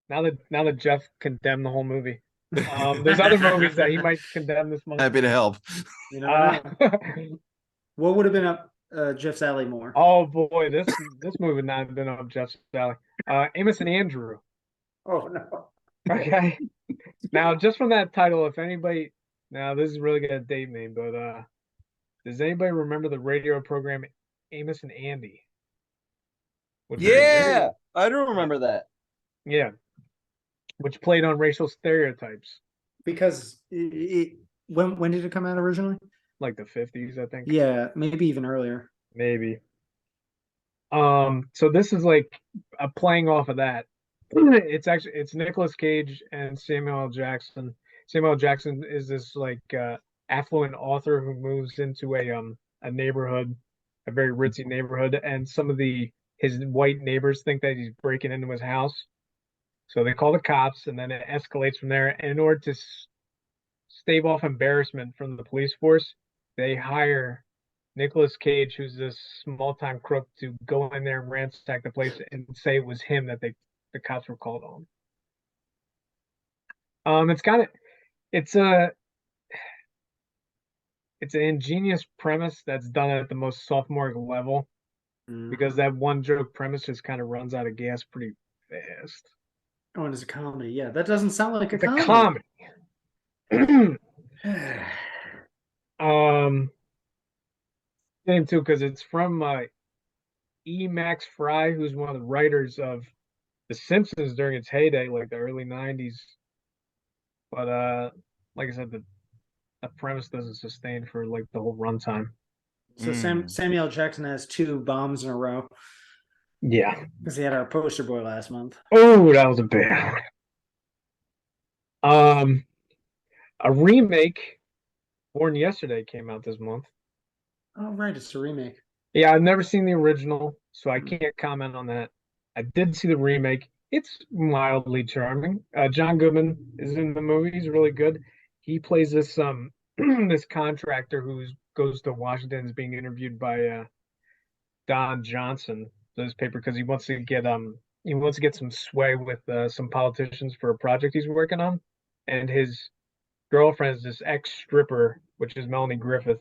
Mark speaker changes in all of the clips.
Speaker 1: Now that Jeff condemned the whole movie. There's other movies that he might condemn this month.
Speaker 2: Happy to help.
Speaker 3: You never
Speaker 1: Uh,
Speaker 3: know. What would have been up Jeff's alley more?
Speaker 1: oh boy, this movie would not have been up Jeff's alley. Amos and Andrew.
Speaker 3: Oh no.
Speaker 1: Okay. Now, just from that title, if anybody, now this is really gonna date me, but does anybody remember the radio program Amos and Andy? Which was
Speaker 2: Yeah, I do remember that.
Speaker 1: yeah, which played on racial stereotypes,
Speaker 3: Because when did it come out originally?
Speaker 1: like the 50s, I think,
Speaker 3: Yeah, maybe even earlier.
Speaker 1: maybe. So this is like a playing off of that. It's Nicolas Cage and Samuel L. Jackson. Samuel L. Jackson is this like affluent author who moves into a neighborhood, a very ritzy neighborhood, and some of the his white neighbors think that he's breaking into his house. So they call the cops, and then it escalates from there. And in order to stave off embarrassment from the police force, they hire Nicolas Cage, who's this small time crook, to go in there and ransack the place and say it was him that the cops were called on. It's got it. It's a it's an ingenious premise that's done at the most sophomoric level because that one joke premise just kind of runs out of gas pretty fast.
Speaker 3: Oh, and it's a comedy. Yeah, that doesn't sound like a
Speaker 1: It's a
Speaker 3: comedy.
Speaker 1: comedy. Game too because it's from E. Max Fry, who's one of the writers of The Simpsons during its heyday, like the early '90s. But like I said, the premise doesn't sustain for like the whole runtime.
Speaker 3: So Samuel Jackson has 2 bombs in a row
Speaker 1: Yeah.
Speaker 3: because he had our poster boy last month.
Speaker 1: Oh, that was a bad. A remake, Born Yesterday, came out this month.
Speaker 3: Oh, right, it's a remake.
Speaker 1: Yeah, I've never seen the original, so I can't comment on that. I did see the remake. It's mildly charming. John Goodman is in the movie. He's really good. He plays this this contractor who goes to Washington and is being interviewed by Don Johnson, this paper, because he wants to get some sway with some politicians for a project he's working on, and his girlfriend is this ex stripper, which is Melanie Griffith,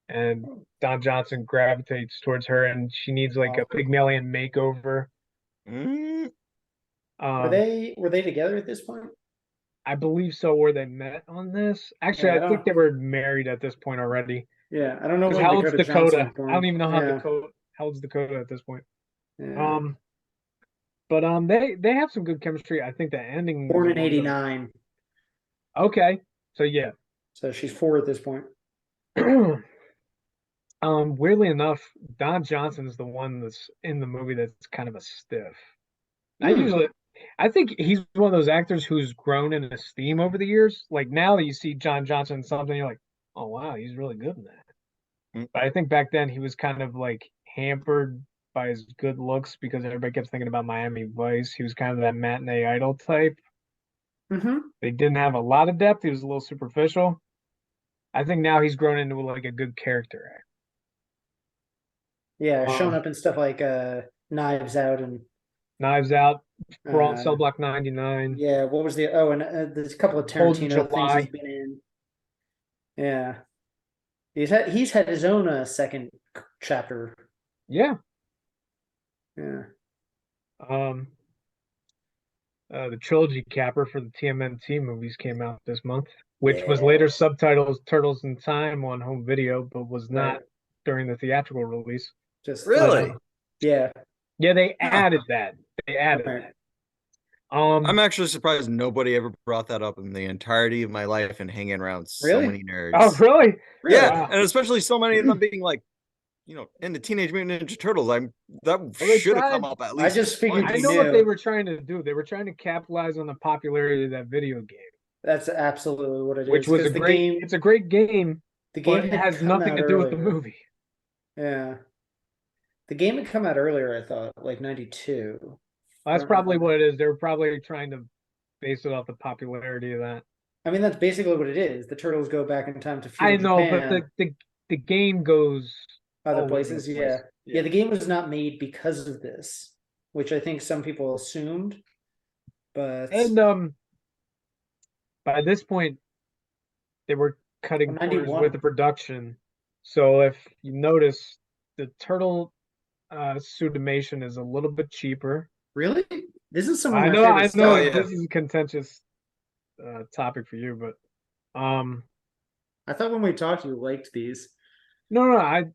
Speaker 1: and Don Johnson gravitates towards her, and she needs like a Pygmalion makeover.
Speaker 2: Mm.
Speaker 3: Were they together at this point?
Speaker 1: I believe so, or they met on this. Actually,
Speaker 3: Yeah,
Speaker 1: I think they were married at this point already.
Speaker 3: Yeah, I don't know
Speaker 1: Because
Speaker 3: when
Speaker 1: how old's
Speaker 3: Dakota Johnson was
Speaker 1: Dakota?
Speaker 3: born.
Speaker 1: I don't even know
Speaker 3: Yeah,
Speaker 1: how old's Dakota at this point.
Speaker 3: yeah.
Speaker 1: But they have some good chemistry. I think the ending
Speaker 3: Born
Speaker 1: was
Speaker 3: in '89,
Speaker 1: okay. So yeah.
Speaker 3: so she's 4 at this point.
Speaker 1: Weirdly enough, Don Johnson is the one that's in the movie that's kind of a stiff. I think he's one of those actors who's grown in esteem over the years. Like now you see John Johnson in something, you're like, oh wow, he's really good in that.
Speaker 2: Mm.
Speaker 1: But I think back then he was kind of like hampered by his good looks because everybody kept thinking about Miami Vice. He was kind of that matinee idol type.
Speaker 3: Mm-hmm.
Speaker 1: They didn't have a lot of depth. He was a little superficial. I think now he's grown into like a good character
Speaker 3: Yeah,
Speaker 1: actor.
Speaker 3: showing up in stuff like Knives Out and
Speaker 1: Knives Out, Cell
Speaker 3: uh,
Speaker 1: Block 99,
Speaker 3: yeah, what was the and there's a couple of
Speaker 1: Cold in
Speaker 3: Tarantino things he's
Speaker 1: July.
Speaker 3: been in. Yeah, he's had his own second chapter.
Speaker 1: Yeah.
Speaker 3: Yeah.
Speaker 1: Um, the trilogy capper for the TMNT movies came out this month, which was later subtitled Turtles in Time on home video, but was not
Speaker 3: Right.
Speaker 1: during the theatrical release.
Speaker 3: Just
Speaker 2: Really?
Speaker 3: yeah.
Speaker 1: Yeah, they
Speaker 2: Huh.
Speaker 1: added that. They added
Speaker 3: Right.
Speaker 1: that.
Speaker 2: I'm actually surprised nobody ever brought that up in the entirety of my life and hanging around so
Speaker 3: Really?
Speaker 2: many nerds.
Speaker 1: Oh, really?
Speaker 2: Yeah,
Speaker 1: Wow.
Speaker 2: and especially so many of them being like, into Teenage Mutant Ninja Turtles.
Speaker 1: they
Speaker 2: Should have
Speaker 1: tried-
Speaker 2: come up at least.
Speaker 3: I just figured
Speaker 1: I
Speaker 3: you
Speaker 1: know
Speaker 3: knew.
Speaker 1: what they were trying to do. They were trying to capitalize on the popularity of that video game,
Speaker 3: That's absolutely what it is.
Speaker 1: which was a
Speaker 3: 'cause the
Speaker 1: great.
Speaker 3: game,
Speaker 1: It's a great game,
Speaker 3: the game
Speaker 1: but it
Speaker 3: had
Speaker 1: has
Speaker 3: come
Speaker 1: nothing
Speaker 3: out
Speaker 1: to do with the
Speaker 3: earlier.
Speaker 1: movie.
Speaker 3: Yeah. The game had come out earlier, I thought, like '92.
Speaker 1: Well, that's probably what it is. They were probably trying to base it off the popularity of that.
Speaker 3: I mean, that's basically what it is. The turtles go back in time to
Speaker 1: I
Speaker 3: feudal
Speaker 1: know, but
Speaker 3: Japan,
Speaker 1: the game goes
Speaker 3: other
Speaker 1: all over the
Speaker 3: places.
Speaker 1: place.
Speaker 3: Yeah. The game was not made because of this, which I think some people assumed. but
Speaker 1: And by this point, they were cutting corners
Speaker 3: 91.
Speaker 1: with the production. So if you notice, the turtle suitimation is a little bit cheaper.
Speaker 3: Really? This is some of
Speaker 1: I
Speaker 3: my
Speaker 1: know,
Speaker 3: favorite
Speaker 1: I
Speaker 3: stuff.
Speaker 1: know
Speaker 2: Oh, yeah.
Speaker 1: this is a contentious topic for you, but
Speaker 3: I thought when we talked, you liked these.
Speaker 1: no,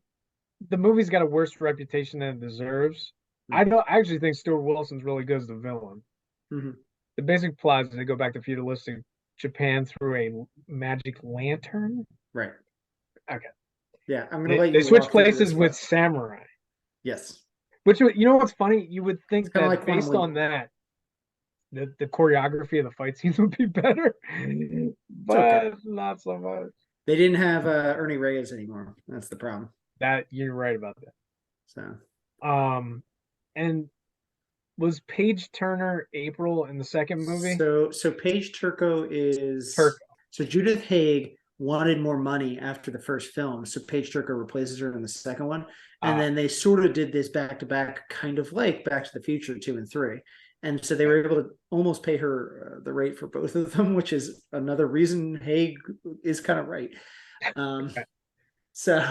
Speaker 1: the movie's got a worse reputation than it deserves. I actually think Stuart Wilson's really good as the villain.
Speaker 3: Mm-hmm.
Speaker 1: The basic plot is they go back to feudalistic Japan through a magic lantern.
Speaker 3: Right.
Speaker 1: Okay.
Speaker 3: Yeah, I'm gonna let
Speaker 1: They
Speaker 3: you
Speaker 1: switch
Speaker 3: walk through
Speaker 1: places
Speaker 3: this
Speaker 1: with
Speaker 3: part.
Speaker 1: Samurai.
Speaker 3: Yes.
Speaker 1: Which, you know what's funny? You would think
Speaker 3: kinda
Speaker 1: that
Speaker 3: like Quantum
Speaker 1: based
Speaker 3: Leap.
Speaker 1: on that, the choreography of the fight scenes would be better,
Speaker 3: Okay.
Speaker 1: but not so much.
Speaker 3: They didn't have Ernie Reyes anymore. That's the problem.
Speaker 1: That you're right about that.
Speaker 3: So
Speaker 1: And was Paige Turner April in the second movie?
Speaker 3: so Paige Turco is
Speaker 1: Turco.
Speaker 3: So Judith Haig wanted more money after the first film, so Paige Turco replaces her in the second one, and then they sort of did this back to back, kind of like Back to the Future 2 and 3, and so they were able to almost pay her the rate for both of them, which is another reason Haig is kind of right. So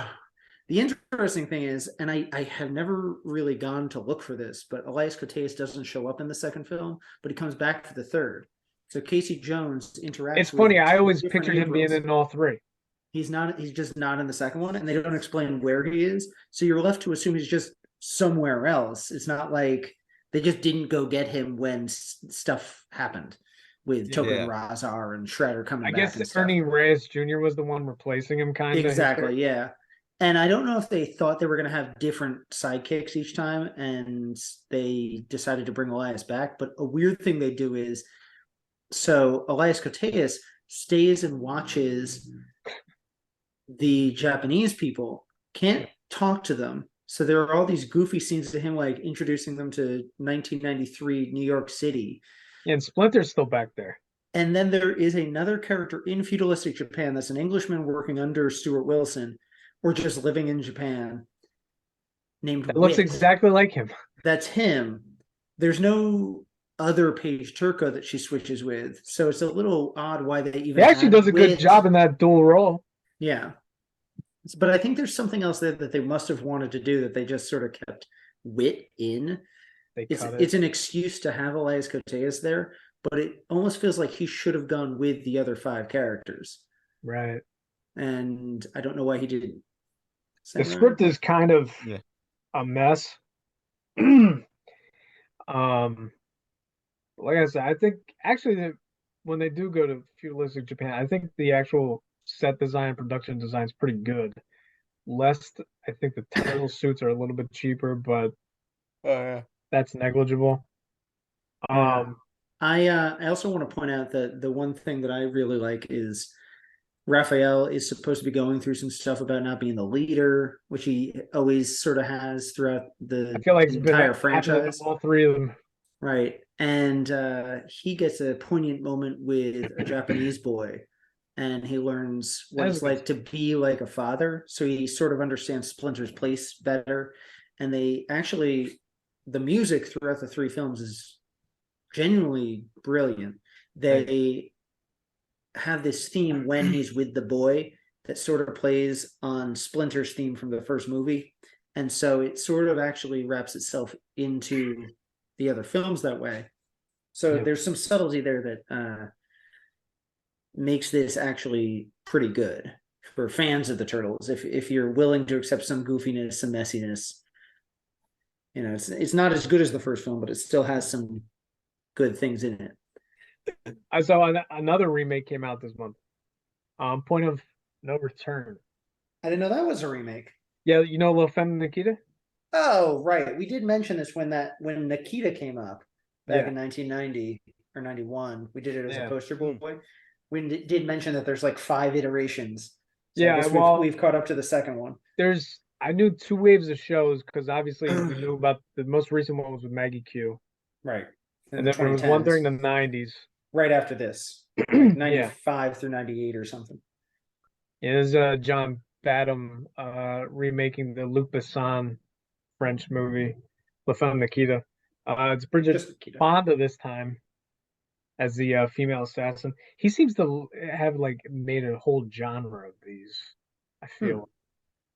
Speaker 3: the interesting thing is, and I have never really gone to look for this, but Elias Koteas doesn't show up in the second film, but he comes back for the third. So Casey Jones interacts.
Speaker 1: It's funny. I always
Speaker 3: different
Speaker 1: pictured him being
Speaker 3: Aprils.
Speaker 1: in all three.
Speaker 3: He's not. He's just not in the second one, and they don't explain where he is. So you're left to assume he's just somewhere else. It's not like they just didn't go get him when stuff happened with Token
Speaker 2: Yeah.
Speaker 3: Razar and Shredder coming
Speaker 1: I
Speaker 3: back.
Speaker 1: guess
Speaker 3: and stuff.
Speaker 1: Ernie Reyes Jr. was the one replacing him, kind of.
Speaker 3: Exactly, yeah. And I don't know if they thought they were going to have different sidekicks each time, and they decided to bring Elias back. But a weird thing they do is, so Elias Koteas stays and watches the Japanese people, can't talk to them. So there are all these goofy scenes to him, like introducing them to 1993 New York City.
Speaker 1: And Splinter's still back there.
Speaker 3: And then there is another character in feudalistic Japan that's an Englishman working under Stuart Wilson, or just living in Japan, named
Speaker 1: That looks
Speaker 3: Wit.
Speaker 1: exactly like him.
Speaker 3: That's him. There's no other Paige Turco that she switches with, so it's a little odd why they even.
Speaker 1: He actually does a good job in that dual role.
Speaker 3: Yeah, but I think there's something else there that they must have wanted to do that they just sort of kept Wit in. It's an excuse to have Elias Koteas there, but it almost feels like he should have gone with the other 5 characters.
Speaker 1: Right.
Speaker 3: And I don't know why he didn't.
Speaker 1: The script is kind of a mess. Like I said, I think actually that when they do go to feudalistic Japan, I think the actual set design, production design is pretty good. Lest I think the turtle suits are a little bit cheaper, but that's negligible.
Speaker 3: I also want to point out that the one thing that I really like is Raphael is supposed to be going through some stuff about not being the leader, which he always sort of has throughout
Speaker 1: I feel like
Speaker 3: the entire franchise.
Speaker 1: All 3 of them.
Speaker 3: Right. And he gets a poignant moment with a Japanese boy, and he learns what it's like to be like a father. So he sort of understands Splinter's place better. And they actually, the music throughout the 3 films is genuinely brilliant. They have this theme when he's with the boy that sort of plays on Splinter's theme from the first movie. And so it sort of actually wraps itself into the other films that way. So there's some subtlety there that makes this actually pretty good for fans of the Turtles. If you're willing to accept some goofiness, some messiness, you know, it's not as good as the first film, but it still has some good things in it.
Speaker 1: I saw another remake came out this month. Point of No Return.
Speaker 3: I didn't know that was a remake.
Speaker 1: Yeah, you know La Femme Nikita?
Speaker 3: Oh, right. We did mention this when Nikita came up back in 1990 or 91. We did it as a poster boy. We did mention that there's like 5 iterations. So I guess we've caught up to the second one.
Speaker 1: I knew 2 waves of shows because obviously we knew about the most recent one was with Maggie Q.
Speaker 3: Right.
Speaker 1: And then there was one during the 90s.
Speaker 3: Right after this. Like 95 through 98 or something.
Speaker 1: It is John Badham remaking the Luc Besson French movie, La Femme Nikita. It's Bridget Fonda this time. as the female assassin. He seems to have like made a whole genre of these. I feel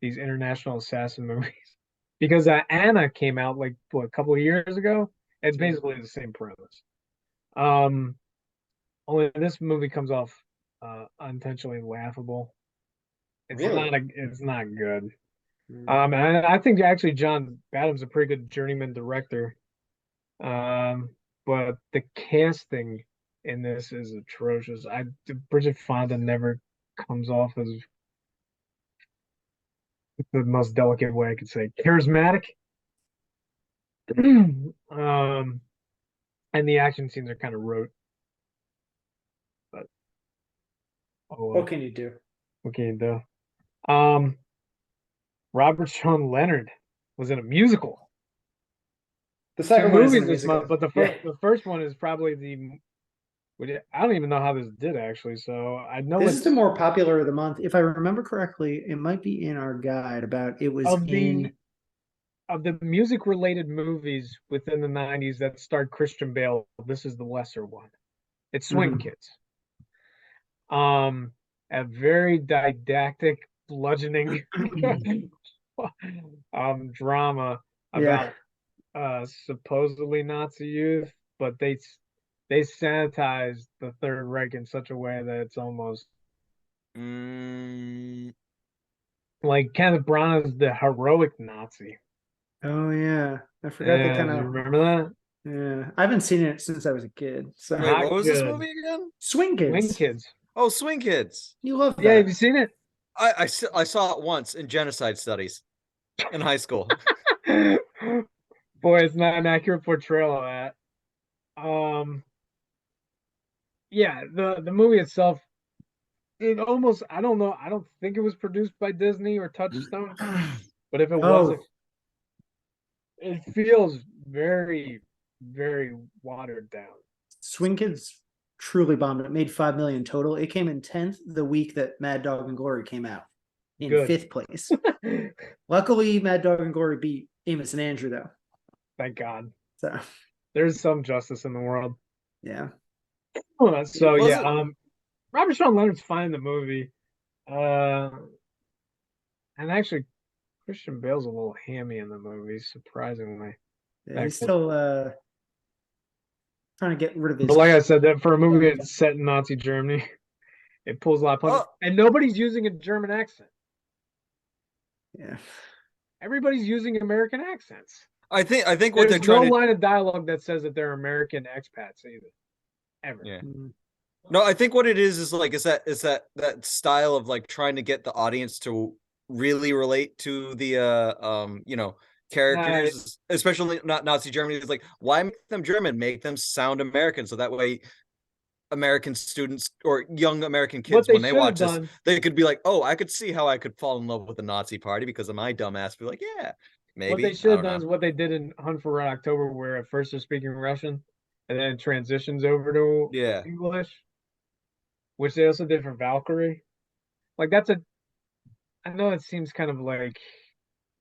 Speaker 1: these international assassin movies because Anna came out like what, a couple of years ago. It's basically the same premise. Um, Only this movie comes off unintentionally laughable. It's not good. And I think actually John Badham's a pretty good journeyman director. But the casting in this is atrocious. Bridget Fonda never comes off as the most delicate way I could say charismatic. um, and the action scenes are kind of rote. But
Speaker 3: What can you do?
Speaker 1: what can you do? Robert Sean Leonard was in a musical.
Speaker 3: The second one is
Speaker 1: this month, but the first one is probably I don't even know how this did actually. So I know
Speaker 3: this is the more popular of the month. If I remember correctly, it might be in our guide about it was
Speaker 1: of the music related movies within the 90s that starred Christian Bale. This is the lesser one. It's Swing Kids. A very didactic, bludgeoning drama about supposedly Nazi youth, but they sanitized the Third Reich in such a way that it's almost like Kenneth Branagh is the heroic Nazi.
Speaker 3: Oh yeah, I forgot they kind of
Speaker 1: remember that.
Speaker 3: Yeah, I haven't seen it since I was a kid. So
Speaker 2: wait, what was this movie again?
Speaker 3: Swing Kids.
Speaker 1: Swing Kids.
Speaker 2: Oh, Swing Kids.
Speaker 3: You love that?
Speaker 1: Yeah, have you seen it?
Speaker 2: I saw it once in genocide studies in high school.
Speaker 1: Boy, it's not an accurate portrayal of that. Yeah, the movie itself, it almost, I don't know, I don't think it was produced by Disney or Touchstone, but if it was, it feels very, very watered down.
Speaker 3: Swing Kids truly bombed. It made $5 million total. It came in 10th the week that Mad Dog and Glory came out, in 5th place. Luckily, Mad Dog and Glory beat Amos and Andrew, though.
Speaker 1: Thank God.
Speaker 3: So
Speaker 1: there's some justice in the world.
Speaker 3: Yeah.
Speaker 1: So yeah, Robert Sean Leonard's fine in the movie. And actually Christian Bale's a little hammy in the movie, surprisingly.
Speaker 3: Yeah, he's still trying to get rid of his.
Speaker 1: But like I said, that for a movie that's set in Nazi Germany, it pulls a lot of punches. And nobody's using a German accent.
Speaker 3: Yeah.
Speaker 1: Everybody's using American accents.
Speaker 2: I think what
Speaker 1: There's
Speaker 2: they're trying
Speaker 1: no line of dialogue that says that they're American expats either. Ever.
Speaker 2: Yeah. No, I think what it is that style of like trying to get the audience to really relate to the characters, especially not Nazi Germany. It's like, why make them German? Make them sound American, so that way American students or young American kids, when they watch this, they could be like, oh, I could see how I could fall in love with the Nazi party because of my dumbass be like, yeah, maybe.
Speaker 1: What they should have done is what they did in Hunt for Red October, where at first they're speaking Russian and then it transitions over to English, which they also did for Valkyrie. Like I know it seems kind of like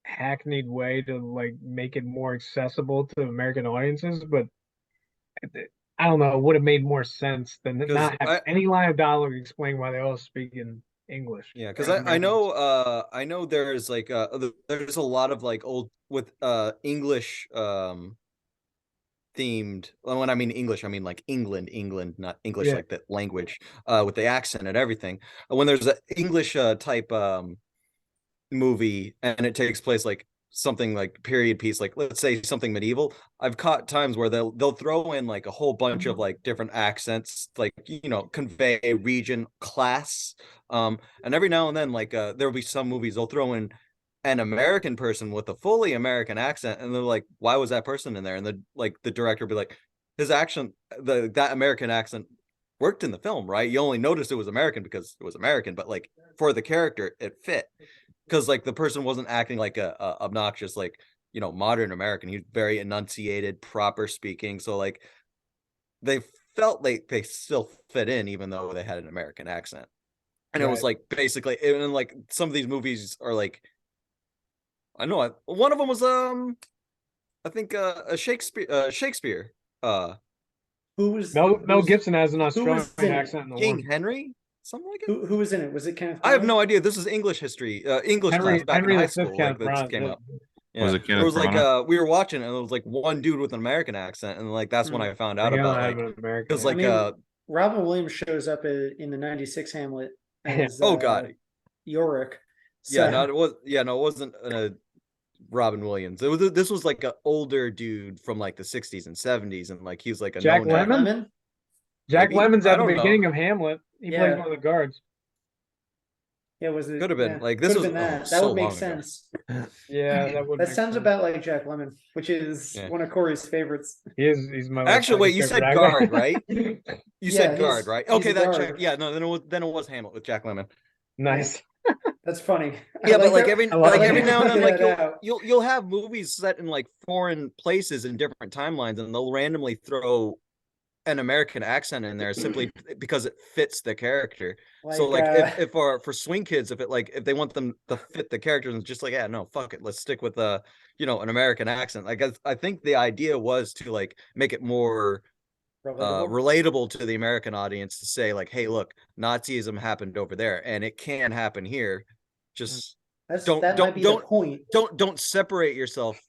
Speaker 1: hackneyed way to like make it more accessible to American audiences, but I don't know, it would have made more sense than not have any line of dialogue explain why they all speak in English.
Speaker 2: Yeah, because I know there's like there's a lot of like old with English themed. When I mean English, I mean like England, not English like the language, with the accent and everything. When there's an English type movie and it takes place like something like period piece, like let's say something medieval, I've caught times where they'll throw in like a whole bunch of like different accents, like convey a region, class, and every now and then like there'll be some movies they'll throw in an American person with a fully American accent, and they're like, why was that person in there? And the director will be like, his accent, that American accent worked in the film, right? You only noticed it was American because it was American, but like for the character it fit, because like the person wasn't acting like a obnoxious like modern American. He's very enunciated, proper speaking, so like they felt like they still fit in even though they had an American accent. And it was like basically, and like some of these movies are like, I know one of them was I think a Shakespeare
Speaker 3: Who was
Speaker 1: Mel Gibson has an
Speaker 3: who
Speaker 1: Australian
Speaker 3: was in it?
Speaker 1: accent in the
Speaker 2: King
Speaker 1: one.
Speaker 2: Henry, something like it.
Speaker 3: Who was in it? Was it Kenneth?
Speaker 2: I have
Speaker 3: Branagh?
Speaker 2: no idea. This is English history, English class back
Speaker 1: Henry
Speaker 2: in high
Speaker 1: the Fifth,
Speaker 2: school. Like
Speaker 1: Kenneth
Speaker 2: this
Speaker 1: Branagh.
Speaker 2: came up. Yeah,
Speaker 4: Was it
Speaker 2: there was
Speaker 4: Kenneth
Speaker 2: like
Speaker 4: Branagh?
Speaker 2: we were watching, and it was like one dude with an American accent, and like that's when I found out
Speaker 1: He don't
Speaker 2: about
Speaker 1: have
Speaker 2: like
Speaker 1: an American
Speaker 2: because
Speaker 3: I
Speaker 2: like
Speaker 3: mean, Robin Williams shows up in the '96 Hamlet as
Speaker 2: oh god,
Speaker 3: Yorick.
Speaker 2: yeah,
Speaker 3: So,
Speaker 2: no, it wasn't Robin Williams. This was like an older dude from like the 60s and 70s, and like he was like a
Speaker 1: Jack
Speaker 2: known actor.
Speaker 1: Lemmon? Jack
Speaker 2: Maybe?
Speaker 1: Lemmon's
Speaker 2: I
Speaker 1: at the
Speaker 2: don't know.
Speaker 1: beginning of Hamlet. He plays
Speaker 3: Yeah.
Speaker 1: one of the guards.
Speaker 3: yeah, was it?
Speaker 2: Could have been.
Speaker 3: yeah,
Speaker 2: Like, this
Speaker 3: could have
Speaker 2: was-
Speaker 3: been
Speaker 2: oh,
Speaker 3: that.
Speaker 2: so
Speaker 3: That would make
Speaker 2: long ago.
Speaker 3: sense.
Speaker 1: Yeah, that would.
Speaker 3: That
Speaker 1: make
Speaker 3: sounds
Speaker 1: sense.
Speaker 3: about like Jack Lemmon, which is
Speaker 2: Yeah.
Speaker 3: one of Corey's favorites.
Speaker 1: He's my
Speaker 2: Actually, wait, you
Speaker 1: favorite
Speaker 2: said
Speaker 1: actor.
Speaker 2: guard, right? You
Speaker 3: Yeah,
Speaker 2: said guard, right?
Speaker 3: he's
Speaker 2: Okay,
Speaker 3: a
Speaker 2: that
Speaker 3: guard.
Speaker 2: check. Yeah, no, then it was Hamlet with Jack Lemmon.
Speaker 1: Nice.
Speaker 3: That's funny.
Speaker 2: Yeah, but like
Speaker 3: that-
Speaker 2: every
Speaker 1: I like
Speaker 2: like every
Speaker 1: it.
Speaker 2: now and then,
Speaker 3: Figure
Speaker 2: like
Speaker 3: that out.
Speaker 2: you'll have movies set in like foreign places in different timelines, and they'll randomly throw an American accent in there simply because it fits the character. So like if for swing kids, if they want them to fit the characters, and just like, yeah, no, fuck it, let's stick with an American accent. Like I think the idea was to like make it more
Speaker 3: relatable.
Speaker 2: relatable to the American audience, to say like, hey, look, Nazism happened over there and it can happen here. Just
Speaker 3: That might be the point.
Speaker 2: don't separate yourself.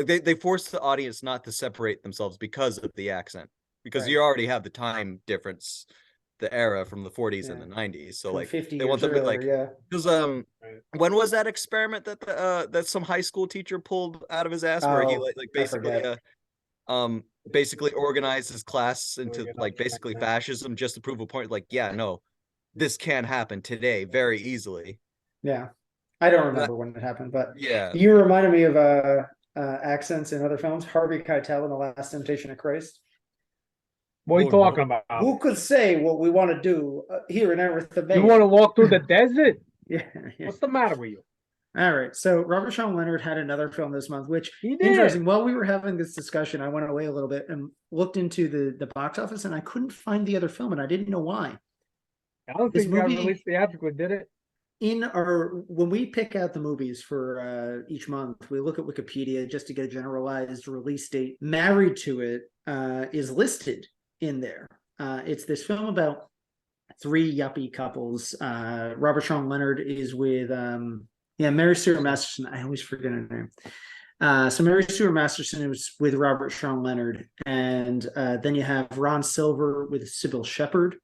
Speaker 2: They force the audience not to separate themselves because of the accent, because
Speaker 3: Right.
Speaker 2: you already have the time difference, the era from the 40s and
Speaker 3: Yeah.
Speaker 2: the 90s. So
Speaker 3: From
Speaker 2: like
Speaker 3: 50
Speaker 2: they want
Speaker 3: years
Speaker 2: them to like,
Speaker 3: earlier,
Speaker 2: because
Speaker 1: Right.
Speaker 2: when was that experiment that that some high school teacher pulled out of his ass, where he
Speaker 3: Oh,
Speaker 2: like
Speaker 3: I
Speaker 2: basically
Speaker 3: forget.
Speaker 2: basically organized his class
Speaker 1: we
Speaker 2: into
Speaker 1: get
Speaker 2: like
Speaker 1: off track
Speaker 2: basically
Speaker 1: now.
Speaker 2: fascism, just to prove a point. Like, yeah, no, this can happen today very easily.
Speaker 3: Yeah, I don't remember when it happened, but
Speaker 2: Yeah.
Speaker 3: you reminded me of accents in other films. Harvey Keitel in The Last Temptation of Christ.
Speaker 1: What are you
Speaker 2: Oh, no.
Speaker 1: talking about?
Speaker 3: Who could say what we want to do here in Earth?
Speaker 1: You want to walk through the desert?
Speaker 3: Yeah, yeah.
Speaker 1: What's the matter with you?
Speaker 3: All right. So Robert Sean Leonard had another film this month, which
Speaker 1: He did.
Speaker 3: interesting. While we were having this discussion, I went away a little bit and looked into the box office, and I couldn't find the other film, and I didn't know why.
Speaker 1: I don't
Speaker 3: This
Speaker 1: think it got
Speaker 3: movie-
Speaker 1: released theatrically, did it?
Speaker 3: When we pick out the movies for each month, we look at Wikipedia just to get a generalized release date. Married to it is listed in there. It's this film about three yuppie couples. Robert Sean Leonard is with Mary Stuart Masterson. I always forget her name. So Mary Stuart Masterson is with Robert Sean Leonard, and then you have Ron Silver with Sybil Shepherd,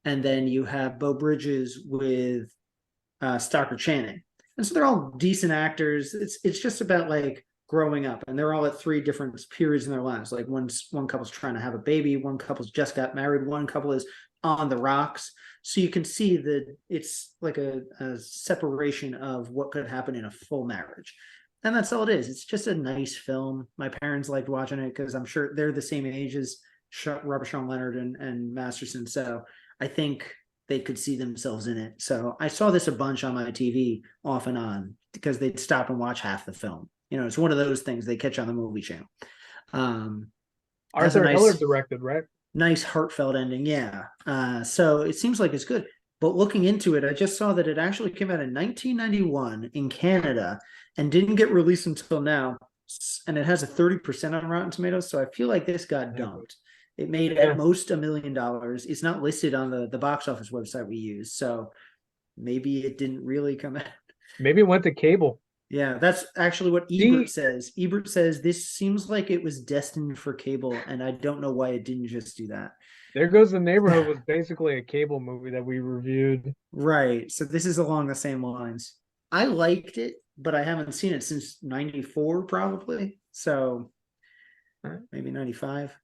Speaker 3: and then you have Beau Bridges with Stockard Channing. And so they're all decent actors. It's just about like growing up, and they're all at three different periods in their lives. Like one couple's trying to have a baby, one couple's just got married, one couple is on the rocks. So you can see that it's like a separation of what could happen in a full marriage. And that's all it is. It's just a nice film. My parents liked watching it because I'm sure they're the same age as Robert Sean Leonard and Masterson. So I think they could see themselves in it. So I saw this a bunch on my TV off and on because they'd stop and watch half the film. It's one of those things they catch on the movie channel.
Speaker 1: Arthur Miller directed, right?
Speaker 3: Nice heartfelt ending. Yeah. So it seems like it's good. But looking into it, I just saw that it actually came out in 1991 in Canada and didn't get released until now. And it has a 30% on Rotten Tomatoes. So I feel like this got dumped. It made at most $1 million. It's not listed on the box office website we use. So maybe it didn't really come out.
Speaker 1: Maybe it went to cable.
Speaker 3: Yeah, that's actually what Ebert says. Ebert says this seems like it was destined for cable, and I don't know why it didn't just do that.
Speaker 1: There Goes the Neighborhood was basically a cable movie that we reviewed.
Speaker 3: Right. So this is along the same lines. I liked it, but I haven't seen it since 94 probably. So maybe 95,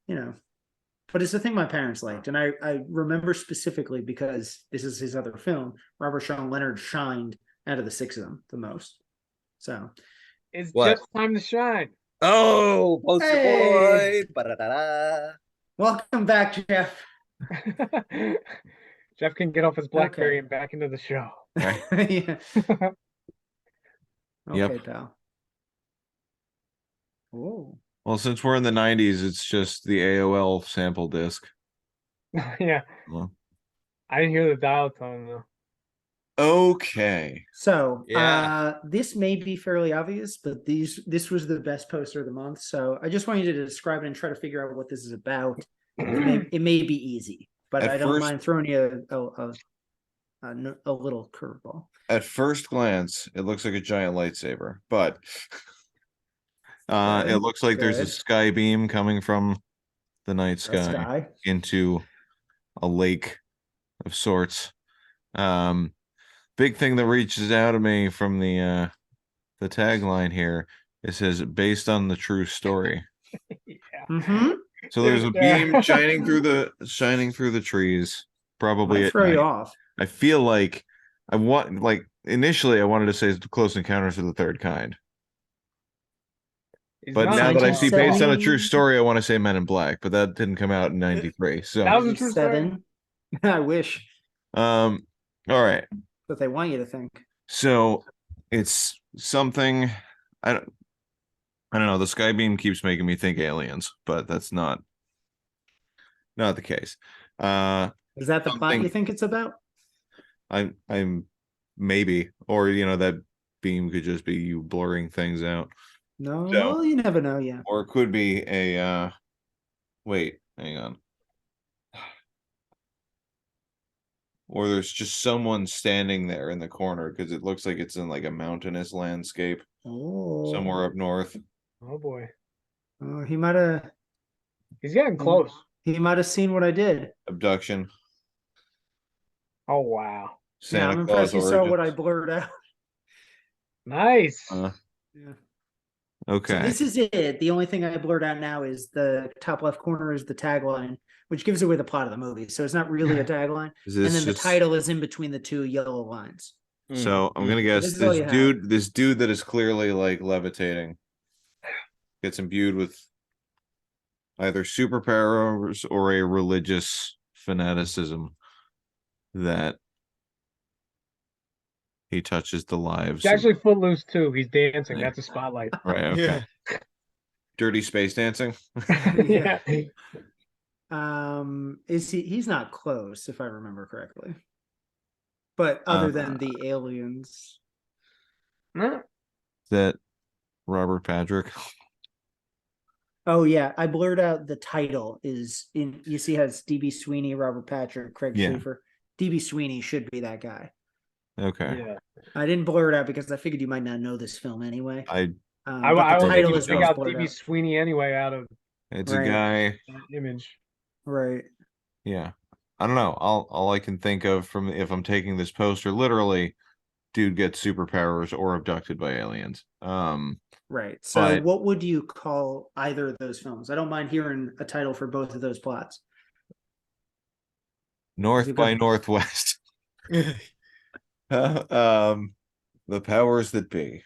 Speaker 3: But it's the thing my parents liked. And I remember specifically because this is his other film. Robert Sean Leonard shined out of the six of them the most. So
Speaker 1: it's
Speaker 2: what?
Speaker 1: Just time to shine.
Speaker 2: Oh, poster
Speaker 3: Hey!
Speaker 2: boy. Ba-da-da-da.
Speaker 3: Welcome back, Jeff.
Speaker 1: Jeff can get off his BlackBerry
Speaker 3: Okay.
Speaker 1: and back into the show.
Speaker 3: Yeah. Okay,
Speaker 4: Yep.
Speaker 3: pal. Oh.
Speaker 4: Well, since we're in the 90s, it's just the AOL sample disc.
Speaker 1: Yeah.
Speaker 4: Well,
Speaker 1: I didn't hear the dial tone though.
Speaker 4: okay.
Speaker 3: So
Speaker 2: Yeah.
Speaker 3: this may be fairly obvious, but this was the best poster of the month. So I just want you to describe it and try to figure out what this is about. It may be easy, but
Speaker 4: At
Speaker 3: I don't
Speaker 4: first-
Speaker 3: mind throwing you a little curveball.
Speaker 4: At first glance, it looks like a giant lightsaber, but it
Speaker 3: Good,
Speaker 4: looks like there's a
Speaker 3: good.
Speaker 4: sky beam coming from the night sky into a lake of sorts. Big thing that reaches out at me from the tagline here, it says based on the true story.
Speaker 1: Yeah.
Speaker 3: Mm-hmm.
Speaker 4: So there's a
Speaker 1: Yeah.
Speaker 4: beam shining through the trees, probably
Speaker 3: Might
Speaker 4: at
Speaker 3: throw you
Speaker 4: night.
Speaker 3: off.
Speaker 4: I feel like initially I wanted to say it's Close Encounters of the Third Kind.
Speaker 1: He's
Speaker 4: But
Speaker 1: not
Speaker 4: now that I see based on a
Speaker 3: 1970.
Speaker 4: true story, I want to say Men in Black, but that didn't come out in 93. So
Speaker 1: That was a true story.
Speaker 3: 7. I wish,
Speaker 4: all right.
Speaker 3: but they want you to think.
Speaker 4: So it's something I don't know. The sky beam keeps making me think aliens, but that's not the case.
Speaker 3: Is that the plot
Speaker 4: Something-
Speaker 3: you think it's about?
Speaker 4: I'm maybe, or that beam could just be you blurring things out,
Speaker 3: No,
Speaker 4: So-
Speaker 3: well, you never know. Yeah.
Speaker 4: or it could be a wait, hang on. Or there's just someone standing there in the corner because it looks like it's in like a mountainous landscape
Speaker 3: Oh,
Speaker 4: somewhere up north.
Speaker 1: Oh boy.
Speaker 3: Oh, he might have.
Speaker 1: He's getting close.
Speaker 3: He might have seen what I did.
Speaker 4: Abduction.
Speaker 1: Oh wow.
Speaker 4: Santa
Speaker 3: I'm
Speaker 4: Claus
Speaker 3: impressed you saw what I
Speaker 4: origins.
Speaker 3: blurred out.
Speaker 1: Nice.
Speaker 3: Yeah.
Speaker 4: Okay.
Speaker 3: So this is it. The only thing I blurred out now is the top left corner is the tagline, which gives away the plot of the movie. So it's not really a tagline.
Speaker 4: Is
Speaker 3: And
Speaker 4: this
Speaker 3: then the
Speaker 4: just-
Speaker 3: title is in between the two yellow lines.
Speaker 4: So I'm gonna guess
Speaker 3: This is all you have.
Speaker 4: this dude that is clearly like levitating gets imbued with either superpowers or a religious fanaticism that he touches the lives.
Speaker 1: It's actually Footloose too. He's dancing. That's a spotlight.
Speaker 4: Right. Okay. Dirty space dancing.
Speaker 1: Yeah.
Speaker 3: Is he's not close, if I remember correctly. But other than the aliens.
Speaker 1: Huh?
Speaker 4: Is that Robert Patrick?
Speaker 3: Oh yeah, I blurred out the title is in you see it has DB Sweeney, Robert Patrick, Craig
Speaker 4: Yeah.
Speaker 3: Schaefer. DB Sweeney should be that guy.
Speaker 4: Okay.
Speaker 1: Yeah.
Speaker 3: I didn't blur it out because I figured you might not know this film anyway.
Speaker 4: I
Speaker 1: I
Speaker 3: But the
Speaker 1: would
Speaker 3: title
Speaker 1: even
Speaker 3: is
Speaker 1: take
Speaker 3: what's
Speaker 1: out
Speaker 3: blurred
Speaker 1: DB
Speaker 3: out.
Speaker 1: Sweeney anyway out of
Speaker 4: it's
Speaker 3: Right.
Speaker 4: a guy.
Speaker 1: that image.
Speaker 3: Right.
Speaker 4: Yeah. I don't know. All I can think of from if I'm taking this poster literally, dude gets superpowers or abducted by aliens.
Speaker 3: Right. So
Speaker 4: But-
Speaker 3: what would you call either of those films? I don't mind hearing a title for both of those plots.
Speaker 4: North
Speaker 3: You
Speaker 4: by
Speaker 3: got-
Speaker 4: Northwest. The powers that be.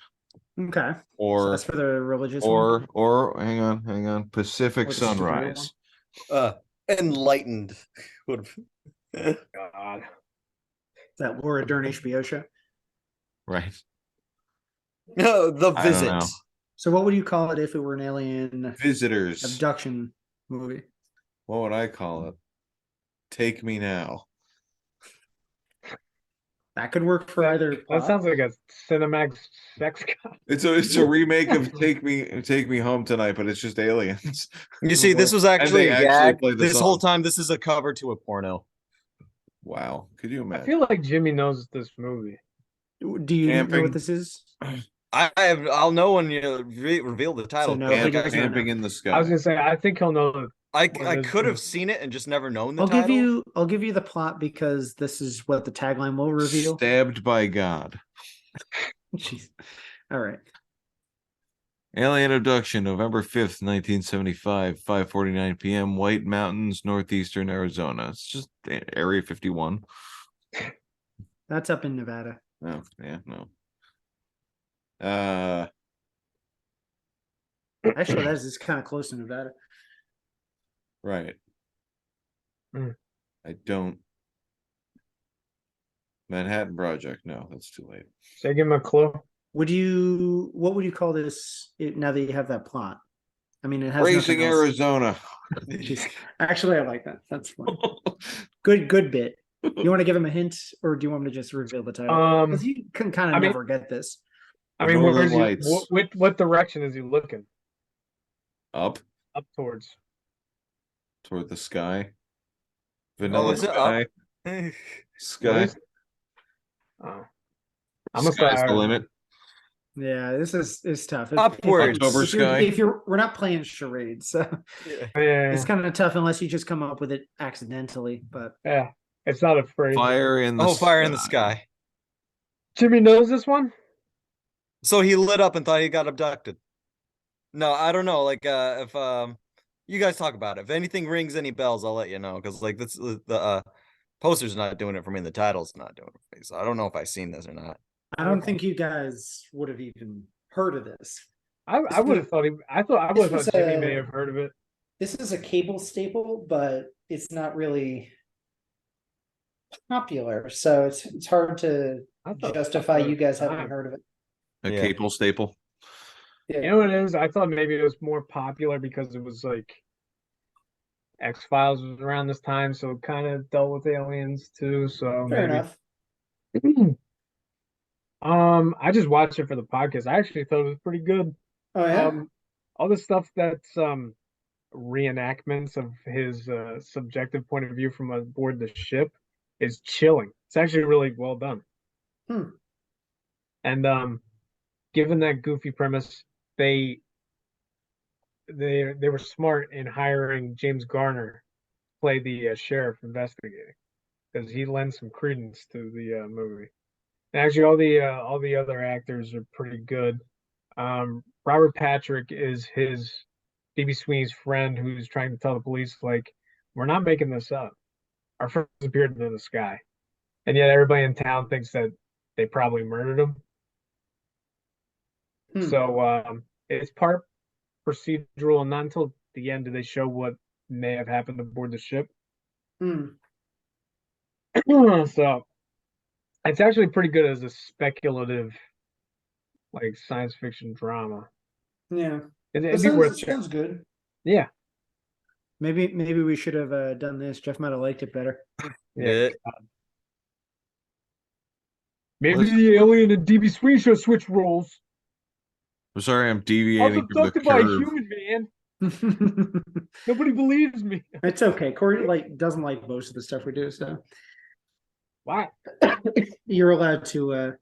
Speaker 3: Okay. So
Speaker 4: Or
Speaker 3: that's for the religious one.
Speaker 4: or hang on. Pacific
Speaker 3: Or the studio
Speaker 4: Sunrise.
Speaker 2: Enlightened.
Speaker 1: God.
Speaker 3: That Laura Dern HBO show.
Speaker 4: Right.
Speaker 2: No, The
Speaker 4: I don't
Speaker 2: Visit.
Speaker 4: know.
Speaker 3: So what would you call it if it were an alien
Speaker 4: Visitors.
Speaker 3: abduction movie?
Speaker 4: What would I call it? Take Me Now.
Speaker 3: That could work for either.
Speaker 1: That
Speaker 3: plot.
Speaker 1: sounds like a Cinemax sex cop.
Speaker 4: It's a remake of Take Me Home Tonight, but it's just aliens.
Speaker 2: You see, this was actually a
Speaker 4: actually
Speaker 2: gag.
Speaker 4: play the
Speaker 2: This whole
Speaker 4: song.
Speaker 2: time, this is a cover to a porno.
Speaker 4: Wow. Could you
Speaker 1: I
Speaker 4: imagine?
Speaker 1: feel like Jimmy knows this movie.
Speaker 3: Do you know
Speaker 4: Camping.
Speaker 3: what this is?
Speaker 2: I'll know when you reveal the title.
Speaker 3: no,
Speaker 2: Like,
Speaker 3: he does not
Speaker 4: Camping
Speaker 3: know.
Speaker 4: in the sky.
Speaker 1: I was gonna say I think he'll know that.
Speaker 2: I
Speaker 1: it is.
Speaker 2: could have seen it and just never known the
Speaker 3: I'll
Speaker 2: title.
Speaker 3: give you the plot because this is what the tagline will reveal.
Speaker 4: Stabbed by God.
Speaker 3: Jeez. All right.
Speaker 4: Alien abduction, November 5th, 1975, 5:49 p.m., White Mountains, northeastern Arizona. It's just Area 51.
Speaker 3: That's up in Nevada.
Speaker 4: Oh, yeah, no.
Speaker 3: Actually, that is kind of close to Nevada.
Speaker 4: Right.
Speaker 1: Mm.
Speaker 4: I don't. Manhattan Project. No, that's too late.
Speaker 1: Should I give him a clue?
Speaker 3: What would you call this now that you have that plot? I mean, it has
Speaker 4: Racing
Speaker 3: nothing else.
Speaker 4: Arizona.
Speaker 3: Jeez. Actually, I like that. That's fun. Good bit. You want to give him a hint, or do you want me to just reveal the title? Because you can kind of
Speaker 1: I mean-
Speaker 3: never get this.
Speaker 1: I mean,
Speaker 4: Northern
Speaker 1: where's he,
Speaker 4: Lights.
Speaker 1: what direction is he looking?
Speaker 4: Up
Speaker 1: Up towards.
Speaker 4: toward the sky.
Speaker 2: Oh,
Speaker 4: Vanilla
Speaker 2: is it
Speaker 4: sky.
Speaker 2: up?
Speaker 1: What
Speaker 4: Sky.
Speaker 1: is- Oh, I'm gonna
Speaker 4: Sky's the
Speaker 1: start.
Speaker 4: limit.
Speaker 3: Yeah, this is tough.
Speaker 2: Upwards.
Speaker 4: October sky.
Speaker 3: If you're, we're not playing charades, so
Speaker 1: Yeah,
Speaker 3: it's kind of tough unless you just come up with it accidentally. But
Speaker 1: yeah. It's not a phrase.
Speaker 4: Fire in the
Speaker 2: Oh, fire in the sky.
Speaker 1: Jimmy knows this one.
Speaker 2: So he lit up and thought he got abducted. No, I don't know. Like, if you guys talk about it. If anything rings any bells, I'll let you know. Because like this, the poster's not doing it for me. The title's not doing it for me. So I don't know if I've seen this or not.
Speaker 3: I don't think you guys would have even heard of this.
Speaker 1: I would have thought he. I would have
Speaker 3: This
Speaker 1: thought
Speaker 3: was
Speaker 1: Jimmy
Speaker 3: a-
Speaker 1: may have heard of it.
Speaker 3: This is a cable staple, but it's not really popular, so it's hard to
Speaker 1: I thought-
Speaker 3: justify
Speaker 1: I thought
Speaker 3: you guys
Speaker 1: it was
Speaker 3: having
Speaker 1: time.
Speaker 3: heard of it.
Speaker 4: A
Speaker 2: Yeah.
Speaker 4: capel staple.
Speaker 3: Yeah.
Speaker 1: You know what it is? I thought maybe it was more popular because it was like X-Files was around this time, so it kind of dealt with aliens too. So
Speaker 3: Fair
Speaker 1: maybe.
Speaker 3: enough.
Speaker 1: I just watched it for the podcast. I actually thought it was pretty good.
Speaker 3: Oh yeah.
Speaker 1: All the stuff that's reenactments of his subjective point of view from aboard the ship is chilling. It's actually really well done.
Speaker 3: Hmm.
Speaker 1: And given that goofy premise, they were smart in hiring James Garner to play the sheriff investigating because he lends some credence to the movie. And actually, all the other actors are pretty good. Robert Patrick is his DB Sweeney's friend who's trying to tell the police like, we're not making this up. Our friend appeared in the sky, and yet everybody in town thinks that they probably murdered him.
Speaker 3: Hmm.
Speaker 1: So it's part procedural, and not until the end do they show what may have happened aboard the ship.
Speaker 3: Hmm.
Speaker 1: So it's actually pretty good as a speculative, like science fiction drama.
Speaker 3: Yeah.
Speaker 1: It'd be worth checking.
Speaker 3: Sounds good.
Speaker 1: Yeah,
Speaker 3: Maybe we should have done this. Jeff might have liked it better.
Speaker 1: yeah.
Speaker 2: Yeah.
Speaker 1: Maybe
Speaker 4: Let's-
Speaker 1: the alien and DB Sweeney should switch roles.
Speaker 4: I'm sorry, I'm
Speaker 1: I was
Speaker 4: deviating from the
Speaker 1: abducted by a
Speaker 4: curve.
Speaker 1: human, man. Nobody believes me.
Speaker 3: It's okay. Corey doesn't like most of the stuff we do, so
Speaker 1: Why?
Speaker 3: you're allowed to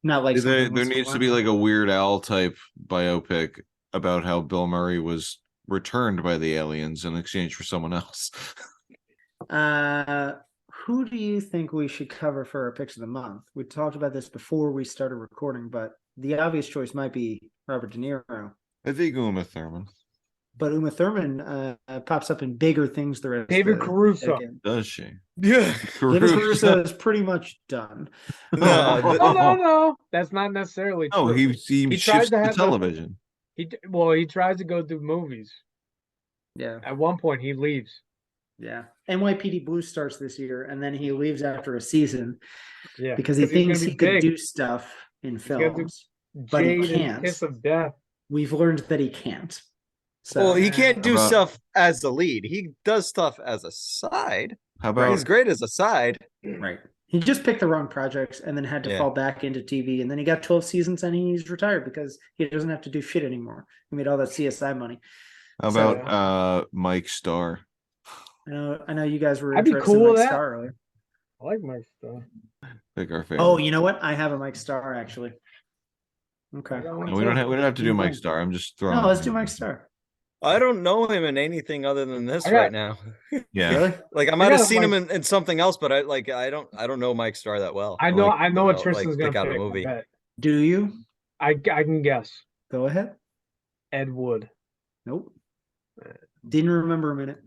Speaker 3: not like
Speaker 4: There
Speaker 3: something once in a
Speaker 4: needs to
Speaker 3: while.
Speaker 4: be like a Weird Al type biopic about how Bill Murray was returned by the aliens in exchange for someone else.
Speaker 3: Who do you think we should cover for our picks of the month? We talked about this before we started recording, but the obvious choice might be Robert De Niro.
Speaker 4: I think Uma Thurman.
Speaker 3: But Uma Thurman pops up in bigger things the rest
Speaker 1: David
Speaker 3: of the
Speaker 1: Caruso.
Speaker 3: decade.
Speaker 4: Does she?
Speaker 2: Yeah.
Speaker 3: David Caruso is pretty much done.
Speaker 2: No,
Speaker 1: No. That's not necessarily true.
Speaker 4: Oh, he
Speaker 1: tried
Speaker 4: shifts
Speaker 1: to
Speaker 4: to
Speaker 1: have
Speaker 4: television.
Speaker 1: he tries to go do movies.
Speaker 3: Yeah,
Speaker 1: At one point, he leaves.
Speaker 3: yeah. NYPD Blue starts this year, and then he leaves after a season
Speaker 1: Yeah,
Speaker 3: because he
Speaker 1: he's gonna
Speaker 3: thinks
Speaker 1: be
Speaker 3: he could
Speaker 1: big.
Speaker 3: do stuff in
Speaker 1: gotta do
Speaker 3: films. but he
Speaker 1: Jade and
Speaker 3: can't.
Speaker 1: Kiss of Death.
Speaker 3: We've learned that he can't. So
Speaker 2: Well, he can't do
Speaker 4: About-
Speaker 2: stuff as the lead. He does stuff as a side.
Speaker 4: How about
Speaker 2: He's great as a side.
Speaker 3: right. He just picked the wrong projects and then had to
Speaker 2: Yeah.
Speaker 3: fall back into TV. And then he got 12 seasons and he's retired because he doesn't have to do shit anymore. He made all that CSI money.
Speaker 4: how
Speaker 3: So-
Speaker 4: about Mike Starr?
Speaker 3: I know you guys were
Speaker 1: I'd be
Speaker 3: interested
Speaker 1: cool
Speaker 3: in
Speaker 1: with
Speaker 3: Mike
Speaker 1: that.
Speaker 3: Starr earlier.
Speaker 1: I like Mike Starr.
Speaker 4: Pick our favorite.
Speaker 3: Oh, you know what? I have a Mike Starr actually. Okay.
Speaker 4: No, we don't have to do Mike Starr. I'm just throwing.
Speaker 3: No, let's do Mike Starr.
Speaker 2: I don't know him in anything other than this
Speaker 1: I got-
Speaker 2: right now.
Speaker 4: Yeah.
Speaker 3: Really?
Speaker 2: Like I might have
Speaker 1: got
Speaker 2: seen him
Speaker 1: Mike-
Speaker 2: in something else, but I don't know Mike Starr that well.
Speaker 1: I know
Speaker 2: Like,
Speaker 1: what
Speaker 2: I'll,
Speaker 1: Tristan's
Speaker 2: pick
Speaker 1: gonna
Speaker 2: out a
Speaker 1: pick. I
Speaker 2: movie.
Speaker 1: bet.
Speaker 3: Do you?
Speaker 1: I can guess.
Speaker 3: Go ahead.
Speaker 1: Ed Wood.
Speaker 3: Nope. Didn't remember a minute.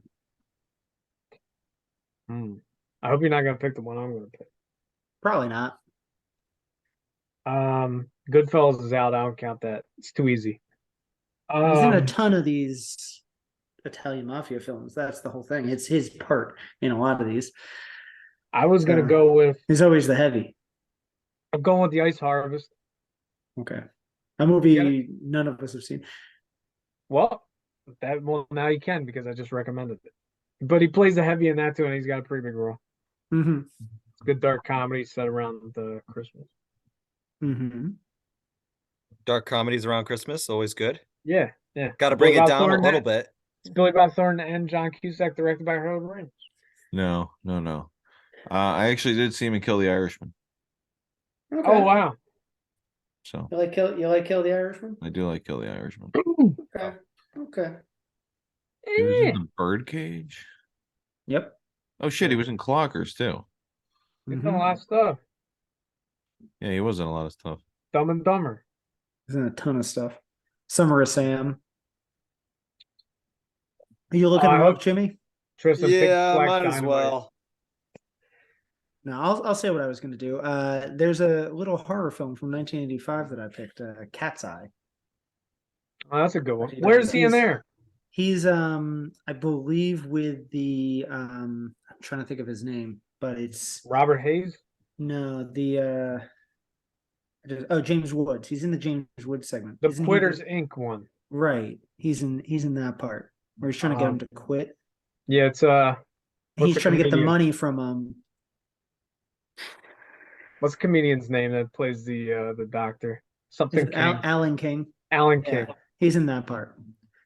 Speaker 1: I hope you're not gonna pick the one I'm gonna pick.
Speaker 3: Probably not.
Speaker 1: Goodfellas is out. I don't count that. It's too easy.
Speaker 3: He's in a ton of these Italian mafia films. That's the whole thing. It's his part in a lot of these.
Speaker 1: I was gonna
Speaker 3: Uh,
Speaker 1: go with.
Speaker 3: He's always the heavy.
Speaker 1: I'm going with the Ice Harvest.
Speaker 3: Okay. A movie none of us have seen.
Speaker 1: Well, now you can because I just recommended it. But he plays the heavy in that too, and he's got a pretty big role.
Speaker 3: Mm-hmm.
Speaker 1: It's a good dark comedy set around the Christmas.
Speaker 3: Mm-hmm.
Speaker 2: Dark comedies around Christmas, always good.
Speaker 1: Yeah.
Speaker 2: Got to bring
Speaker 1: What
Speaker 2: it
Speaker 1: about
Speaker 2: down a
Speaker 1: Thorn
Speaker 2: little
Speaker 1: Head?
Speaker 2: bit.
Speaker 1: It's Billy Bob Thornton and John Cusack, directed by Harold Ramis.
Speaker 4: No. I actually did see him in Kill the Irishman.
Speaker 3: Okay.
Speaker 1: Oh wow!
Speaker 4: So
Speaker 3: You like Kill the Irishman?
Speaker 4: I do like Kill the Irishman.
Speaker 3: Okay. Okay.
Speaker 4: He was in the Birdcage.
Speaker 3: Yep.
Speaker 4: Oh shit, he was in Clockers too.
Speaker 1: He's done a lot of stuff.
Speaker 4: Yeah, he was in a lot of stuff.
Speaker 1: Dumb and Dumber.
Speaker 3: He's in a ton of stuff. Summer of Sam. Are you looking him up, Jimmy?
Speaker 1: Tristan Big
Speaker 2: Yeah,
Speaker 1: Black
Speaker 2: might as
Speaker 1: Dynamite.
Speaker 2: well.
Speaker 3: No, I'll say what I was going to do. There's a little horror film from 1985 that I picked, Cat's Eye.
Speaker 1: Oh, that's a good one.
Speaker 3: He
Speaker 1: Where
Speaker 3: does.
Speaker 1: is he in there?
Speaker 3: He's I believe with the I'm trying to think of his name, but it's
Speaker 1: Robert Hayes.
Speaker 3: no James Woods. He's in the James Woods segment.
Speaker 1: The
Speaker 3: Isn't he
Speaker 1: Quitters Inc. one.
Speaker 3: Right. He's in that part where he's trying to get him to quit.
Speaker 1: Yeah, it's
Speaker 3: He's
Speaker 1: what's
Speaker 3: trying to get the
Speaker 1: comedian?
Speaker 3: money from
Speaker 1: What's the comedian's name that plays the doctor? Something King.
Speaker 3: Alan King.
Speaker 1: Alan
Speaker 3: Yeah,
Speaker 1: King.
Speaker 3: he's in that part.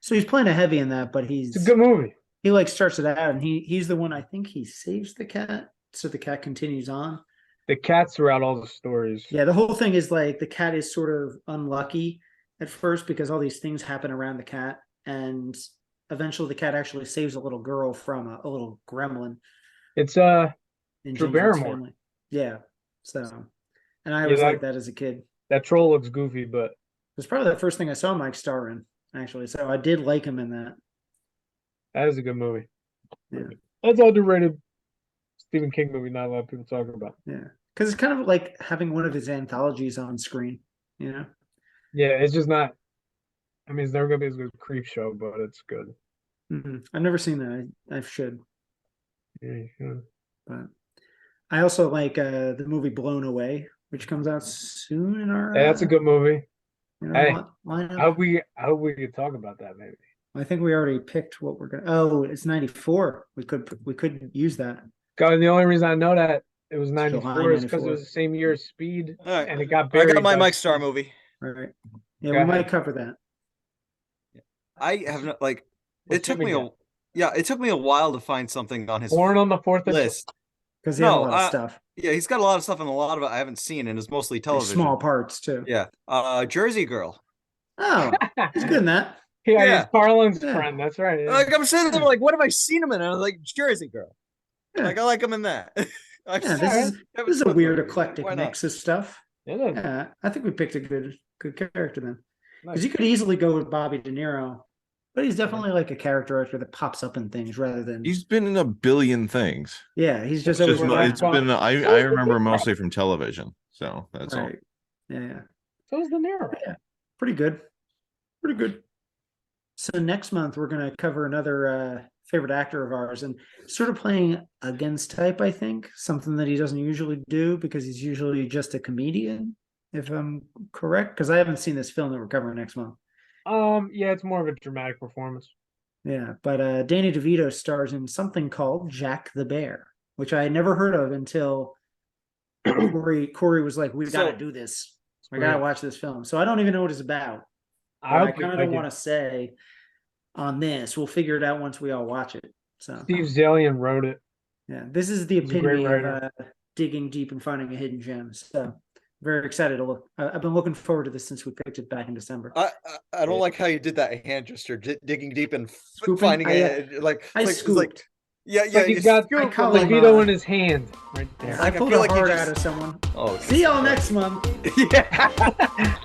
Speaker 3: So he's playing a heavy in that, but
Speaker 1: It's a good movie.
Speaker 3: he like starts it out and he's the one, I think he saves the cat, so the cat continues on.
Speaker 1: The cat's throughout all the stories.
Speaker 3: Yeah, the whole thing is like the cat is sort of unlucky at first because all these things happen around the cat, and eventually the cat actually saves a little girl from a little gremlin
Speaker 1: It's
Speaker 3: in
Speaker 1: Drew
Speaker 3: James Woods'
Speaker 1: Barrymore.
Speaker 3: family. Yeah. So, and I
Speaker 1: Yeah,
Speaker 3: was
Speaker 1: that-
Speaker 3: like that as a kid.
Speaker 1: That troll looks goofy, but
Speaker 3: It was probably the first thing I saw Mike Starr in, actually. So I did like him in that.
Speaker 1: that is a good movie.
Speaker 3: Yeah.
Speaker 1: That's underrated Stephen King movie. Not a lot of people talking about.
Speaker 3: Yeah. Because it's kind of like having one of his anthologies on screen, you know?
Speaker 1: Yeah, it's just not. I mean, it's never gonna be as good as Creep Show, but it's good.
Speaker 3: I've never seen that. I should.
Speaker 1: Yeah, you should.
Speaker 3: But I also like the movie Blown Away, which comes out soon in our.
Speaker 1: Hey, that's a good movie.
Speaker 3: in our
Speaker 1: Hey,
Speaker 3: lineup.
Speaker 1: I hope we could talk about that maybe.
Speaker 3: I think we already picked what we're gonna. Oh, it's 94. We could use that.
Speaker 1: God, the only reason I know that it was
Speaker 3: July
Speaker 1: 94 is because it
Speaker 3: 94.
Speaker 1: was the same year as Speed,
Speaker 2: All right.
Speaker 1: and it got
Speaker 2: I
Speaker 1: buried.
Speaker 2: got my
Speaker 1: by
Speaker 2: Mike Starr
Speaker 1: Speed.
Speaker 2: movie.
Speaker 3: All right. Yeah,
Speaker 1: Go
Speaker 3: we
Speaker 1: ahead.
Speaker 3: might cover that.
Speaker 2: I have not like
Speaker 1: What's
Speaker 2: it took
Speaker 1: Jimmy
Speaker 2: me
Speaker 1: got?
Speaker 2: it took me a while to find something on his
Speaker 1: Born on the 4th of
Speaker 2: list.
Speaker 3: Because he has a
Speaker 2: No,
Speaker 3: lot of stuff.
Speaker 2: Yeah, he's got a lot of stuff, and a lot of it I haven't seen, and it's mostly
Speaker 3: Like
Speaker 2: television.
Speaker 3: small parts too.
Speaker 2: Yeah. Jersey Girl.
Speaker 3: Oh, he's good in that.
Speaker 1: Yeah,
Speaker 2: Yeah.
Speaker 1: he's Carlin's
Speaker 3: Yeah.
Speaker 1: friend. That's right. yeah.
Speaker 2: Like I'm sitting there like, what have I seen him in? And I was like, Jersey Girl.
Speaker 3: Yeah.
Speaker 2: Like I like him in that. I've
Speaker 3: Yeah,
Speaker 2: seen
Speaker 3: this is
Speaker 2: Kevin
Speaker 3: this is a
Speaker 2: Smith
Speaker 3: weird
Speaker 2: movie.
Speaker 3: eclectic
Speaker 2: Why not?
Speaker 3: mix of stuff.
Speaker 1: Yeah, it is.
Speaker 3: Yeah, I think we picked a good character then.
Speaker 1: Nice.
Speaker 3: Because you could easily go with Bobby De Niro, but he's definitely like a character actor that pops up in things rather than
Speaker 4: He's been in a billion things.
Speaker 3: yeah, he's just
Speaker 4: It's
Speaker 3: always
Speaker 4: just,
Speaker 3: around.
Speaker 4: it's been I remember mostly from television. So that's all.
Speaker 3: Right. Yeah,
Speaker 1: So is De Niro.
Speaker 3: pretty good. Pretty good. So next month we're gonna cover another favorite actor of ours and sort of playing against type, I think. Something that he doesn't usually do because he's usually just a comedian, if I'm correct. Because I haven't seen this film that we're covering next month.
Speaker 1: Yeah, it's more of a dramatic performance.
Speaker 3: Yeah, but Danny DeVito stars in something called Jack the Bear, which I had never heard of until Corey was like, "We got to do this. We got to watch this film." So I don't even know what it's about.
Speaker 1: I
Speaker 3: I
Speaker 1: hope you
Speaker 3: kind of
Speaker 1: like
Speaker 3: don't
Speaker 1: it.
Speaker 3: want to say on this. We'll figure it out once we all watch it. So
Speaker 1: Steve Zalian wrote it.
Speaker 3: yeah, this is the
Speaker 1: He's a great
Speaker 3: epitome of
Speaker 1: writer.
Speaker 3: digging deep and finding a hidden gem. So very excited to look. I've been looking forward to this since we picked it back in December.
Speaker 2: I don't like how you did that hand gesture, digging deep and
Speaker 3: Scooping?
Speaker 2: finding
Speaker 3: I,
Speaker 2: it. Like
Speaker 3: I
Speaker 2: like,
Speaker 3: scooped.
Speaker 2: like yeah,
Speaker 1: It's like he's got
Speaker 3: I call him,
Speaker 1: DeVito in his hand right there.
Speaker 3: I
Speaker 2: I
Speaker 3: pulled
Speaker 2: feel
Speaker 3: a
Speaker 2: like you
Speaker 3: heart
Speaker 2: just-
Speaker 3: out of someone.
Speaker 2: Oh,
Speaker 3: See y'all next month.
Speaker 2: yeah.